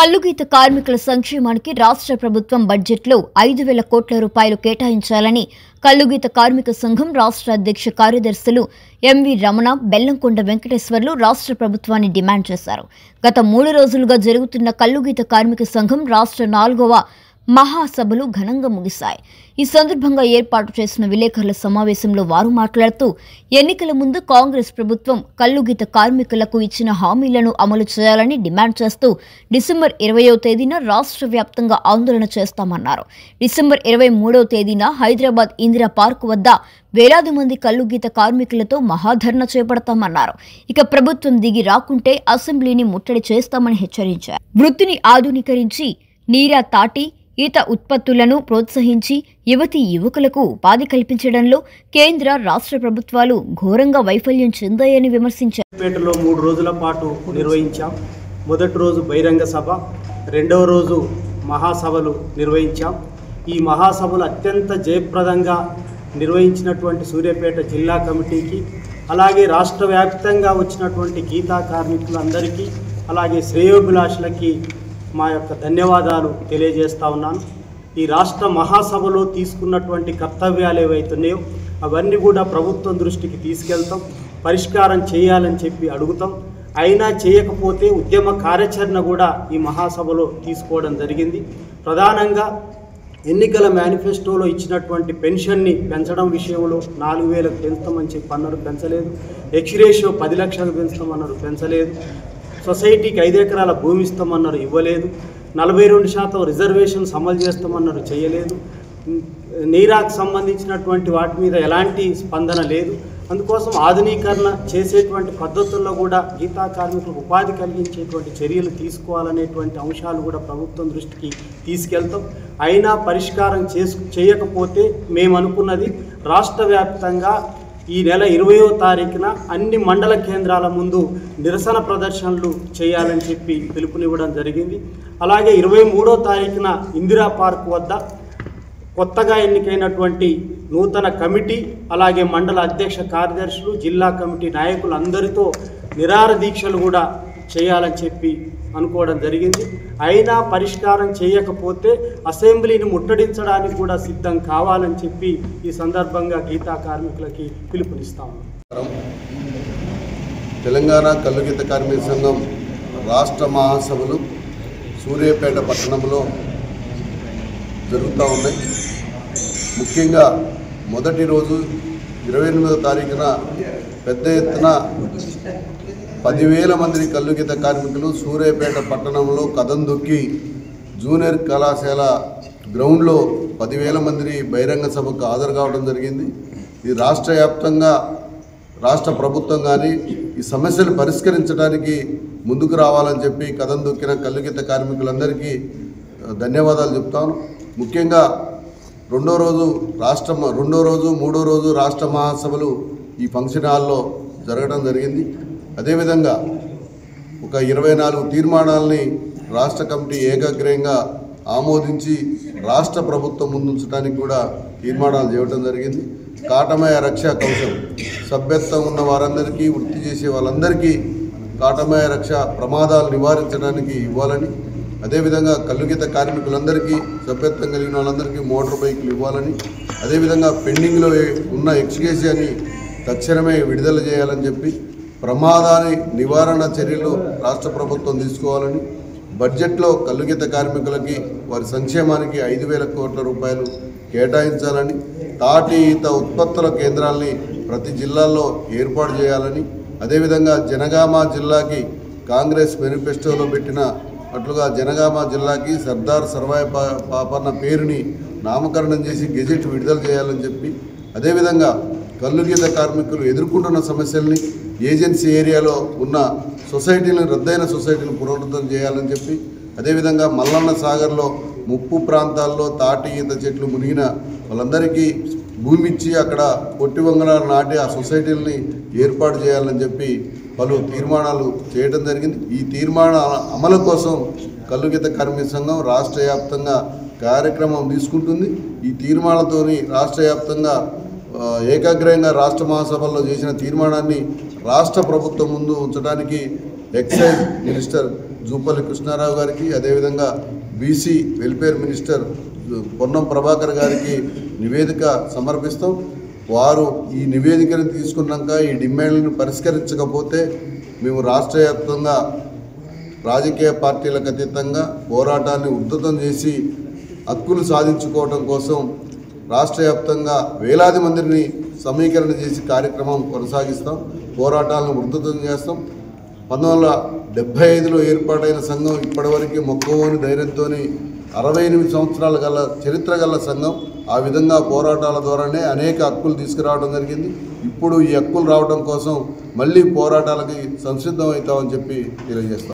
కల్లుగీత కార్మికుల సంక్షేమానికి రాష్ట్ర ప్రభుత్వం బడ్జెట్లో 5,000 కోట్ల రూపాయలు కేటాయించాలని కల్లుగీత కార్మిక సంఘం రాష్ట్ర అధ్యక్ష కార్యదర్శులు ఎంవి రమణ, బెల్లంకొండ వెంకటేశ్వర్లు రాష్ట్ర ప్రభుత్వాన్ని డిమాండ్ చేశారు. గత 3 రోజులుగా జరుగుతున్న కల్లుగీత కార్మిక సంఘం రాష్ట్ర 4వ మహాసభలు ఘనంగా ముగిశాయి. ఈ సందర్భంగా ఏర్పాటు చేసిన విలేకరుల సమావేశంలో వారు మాట్లాడుతూ ఎన్నికల ముందు కాంగ్రెస్ ప్రభుత్వం కల్లుగీత కార్మికులకు ఇచ్చిన హామీలను అమలు చేయాలని డిమాండ్ చేస్తూ డిసెంబర్ 20వ తేదీన రాష్ట్ర వ్యాప్తంగా ఆందోళన చేస్తామన్నారు. డిసెంబర్ 23వ తేదీన హైదరాబాద్ ఇందిరా పార్క్ వద్ద వేలాది మంది కల్లుగీత కార్మికులతో మహాధర్నా చేపడతామన్నారు. ఇక ప్రభుత్వం దిగి రాకుంటే అసెంబ్లీని ముట్టడి చేస్తామని హెచ్చరించారు. వృత్తిని ఆధునీకరించి నీరా తాటి ఈత ఉత్పత్తులను ప్రోత్సహించి యువకులకు ఉపాధి కల్పించడంలో కేంద్ర రాష్ట్ర ప్రభుత్వాలు ఘోరంగా వైఫల్యం చెందాయని విమర్శించారు. పేటలో 3 రోజుల పాటు నిర్వహించాం. మొదటి రోజు బహిరంగ సభ, రెండవ రోజు మహాసభలు నిర్వహించాం. ఈ మహాసభలు అత్యంత జయప్రదంగా నిర్వహించినటువంటి సూర్యాపేట జిల్లా కమిటీకి, అలాగే రాష్ట్ర వ్యాప్తంగా వచ్చినటువంటి గీతా కార్మికులందరికీ, అలాగే శ్రేయోభిలాషులకి మా యొక్క ధన్యవాదాలు తెలియజేస్తా ఉన్నాను. ఈ రాష్ట్ర మహాసభలో తీసుకున్నటువంటి కర్తవ్యాలు ఏవైతున్నాయో అవన్నీ కూడా ప్రభుత్వం దృష్టికి తీసుకెళ్తాం, పరిష్కారం చేయాలని చెప్పి అడుగుతాం. అయినా చేయకపోతే ఉద్యమ కార్యాచరణ కూడా ఈ మహాసభలో తీసుకోవడం జరిగింది. ప్రధానంగా ఎన్నికల మేనిఫెస్టోలో ఇచ్చినటువంటి పెన్షన్ని పెంచడం విషయంలో 4,000కు పెంచుతామని చెప్పి అన్నారు, పెంచలేదు. ఎక్స్రేషియో 10 లక్షలకు పెంచుతామన్నారు, పెంచలేదు. సొసైటీకి 5 ఎకరాల భూమి ఇస్తామన్నారు, ఇవ్వలేదు. 42% రిజర్వేషన్స్ అమలు చేస్తామన్నారు, చేయలేదు. నీరాకు సంబంధించినటువంటి వాటి మీద ఎలాంటి స్పందన లేదు. అందుకోసం ఆధునీకరణ చేసేటువంటి పద్ధతుల్లో కూడా గీతా కార్మికులకు ఉపాధి కలిగించేటువంటి చర్యలు తీసుకోవాలనేటువంటి అంశాలు కూడా ప్రభుత్వం దృష్టికి తీసుకెళ్తాం. అయినా పరిష్కారం చేయకపోతే మేము అనుకున్నది రాష్ట్ర వ్యాప్తంగా ఈ నెల 20వ తారీఖున అన్ని మండల కేంద్రాల ముందు నిరసన ప్రదర్శనలు చేయాలని చెప్పి పిలుపునివ్వడం జరిగింది. అలాగే 23వ తారీఖున ఇందిరా పార్క్ వద్ద కొత్తగా ఎన్నికైనటువంటి నూతన కమిటీ, అలాగే మండల అధ్యక్ష కార్యదర్శులు, జిల్లా కమిటీ నాయకులు అందరితో నిరాహార దీక్షలు కూడా చేయాలని చెప్పి అనుకోవడం జరిగింది. అయినా పరిష్కారం చేయకపోతే అసెంబ్లీని ముట్టడించడానికి కూడా సిద్ధం కావాలని చెప్పి ఈ సందర్భంగా గీతా కార్మికులకి పిలుపునిస్తాము. తెలంగాణ కల్లుగీత కార్మిక సంఘం రాష్ట్ర మహాసభలు సూర్యాపేట పట్టణంలో జరుగుతూ ఉన్నాయి. ముఖ్యంగా మొదటి రోజు 28వ తారీఖున పెద్ద ఎత్తున 10,000 మంది కల్లుగీత కార్మికులు సూర్యాపేట పట్టణంలో కదం దొక్కి జూనియర్ కళాశాల గ్రౌండ్లో 10,000 మంది బహిరంగ సభకు హాజరు కావడం జరిగింది. ఇది రాష్ట్ర వ్యాప్తంగా రాష్ట్ర ప్రభుత్వం కానీ ఈ సమస్యలు పరిష్కరించడానికి ముందుకు రావాలని చెప్పి కదం దొక్కిన కల్లుగీత కార్మికులందరికీ ధన్యవాదాలు చెప్తాను. ముఖ్యంగా రెండో రోజు, మూడో రోజు రాష్ట్ర మహాసభలు ఈ ఫంక్షన్ హాల్లో జరగడం జరిగింది. అదేవిధంగా ఒక 24 తీర్మానాలని రాష్ట్ర కమిటీ ఏకాగ్రయంగా ఆమోదించి రాష్ట్ర ప్రభుత్వం ముందుంచడానికి కూడా తీర్మానాలు చేయడం జరిగింది. కాటమయ రక్షా కవచం సభ్యత్వం ఉన్న వారందరికీ, వృత్తి చేసే వాళ్ళందరికీ కాటమయ రక్ష ప్రమాదాలు నివారించడానికి ఇవ్వాలని, అదేవిధంగా కల్లుగీత కార్మికులందరికీ సభ్యత్వం కలిగిన వాళ్ళందరికీ మోటార్ బైకులు ఇవ్వాలని, అదేవిధంగా పెండింగ్లో ఉన్న ఎక్స్గ్రేషియాని తక్షణమే విడుదల చేయాలని చెప్పి ప్రమాదాన్ని నివారణ చర్యలు రాష్ట్ర ప్రభుత్వం తీసుకోవాలని, బడ్జెట్లో కల్లుగీత కార్మికులకి వారి సంక్షేమానికి 5,000 కోట్ల రూపాయలు కేటాయించాలని, తాటి ఈత ఉత్పత్తుల కేంద్రాలని ప్రతి జిల్లాల్లో ఏర్పాటు చేయాలని, అదేవిధంగా జనగామ జిల్లాకి కాంగ్రెస్ మేనిఫెస్టోలో పెట్టిన అట్లుగా జనగామ జిల్లాకి సర్దార్ సర్వాయి పాపన్న పేరుని నామకరణం చేసి గెజెట్ విడుదల చేయాలని చెప్పి, అదేవిధంగా కల్లుగీత కార్మికులు ఎదుర్కొంటున్న సమస్యల్ని ఏజెన్సీ ఏరియాలో ఉన్న సొసైటీలను, రద్దయిన సొసైటీలను పునరుద్ధరణ చేయాలని చెప్పి, అదేవిధంగా మల్లన్న సాగర్లో ముప్పు ప్రాంతాల్లో తాటి ఈత చెట్లు మునిగిన వాళ్ళందరికీ భూమి ఇచ్చి అక్కడ పొట్టి వంగనాలు నాటి ఆ సొసైటీలని ఏర్పాటు చేయాలని చెప్పి పలు తీర్మానాలు చేయడం జరిగింది. ఈ తీర్మానాల అమలు కోసం కల్లుగీత కార్మిక సంఘం రాష్ట్ర వ్యాప్తంగా కార్యక్రమం తీసుకుంటుంది. ఈ తీర్మానాలతోని రాష్ట్ర వ్యాప్తంగా ఏకాగ్రయంగా రాష్ట్ర మహాసభల్లో చేసిన తీర్మానాన్ని రాష్ట్ర ప్రభుత్వం ముందు ఉంచడానికి ఎక్సైజ్ మినిస్టర్ జూపల్లి కృష్ణారావు గారికి, అదేవిధంగా BC welfare minister Ponnam Prabhakar గారికి నివేదిక సమర్పిస్తాం. వారు ఈ నివేదికను తీసుకున్నాక ఈ డిమాండ్లను పరిష్కరించకపోతే మేము రాష్ట్ర వ్యాప్తంగా రాజకీయ పార్టీలకు అతీతంగా పోరాటాన్ని ఉధృతం చేసి హక్కులు సాధించుకోవడం కోసం రాష్ట్ర వ్యాప్తంగా వేలాది మందిని సమీకరణ చేసి కార్యక్రమం కొనసాగిస్తాం. పోరాటాలను ఉధృతం చేస్తాం. 1975లో ఏర్పాటైన సంఘం ఇప్పటివరకు మొక్కవోని ధైర్యంతో 68 సంవత్సరాల గల చరిత్ర గల సంఘం. ఆ విధంగా పోరాటాల ద్వారానే అనేక హక్కులు తీసుకురావడం జరిగింది. ఇప్పుడు ఈ హక్కులు రావడం కోసం మళ్ళీ పోరాటాలకి సంసిద్ధం అవుతామని చెప్పి తెలియజేస్తాం.